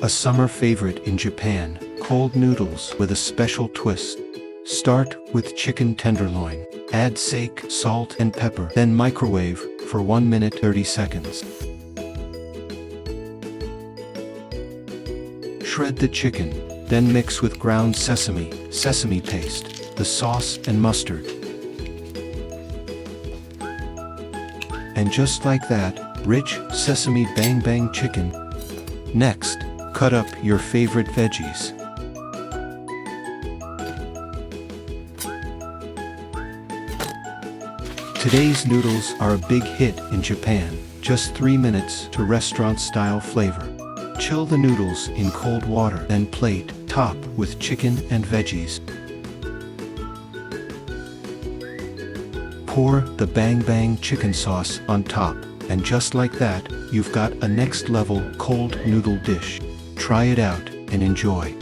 A summer favorite in Japan, cold noodles with a special twist. Start with chicken tenderloin. Add sake, salt and pepper, then microwave for 1 minute 30 seconds. Shred the chicken, then mix with ground sesame paste, the sauce and mustard. And just like that, rich sesame bang bang chicken. Next, cut up your favorite veggies. Today's noodles are a big hit in Japan, just 3 minutes to restaurant-style flavor. Chill the noodles in cold water, then plate, top with chicken and veggies. Pour the bang bang chicken sauce on top, and just like that, you've got a next level cold noodle dish. Try it out and enjoy.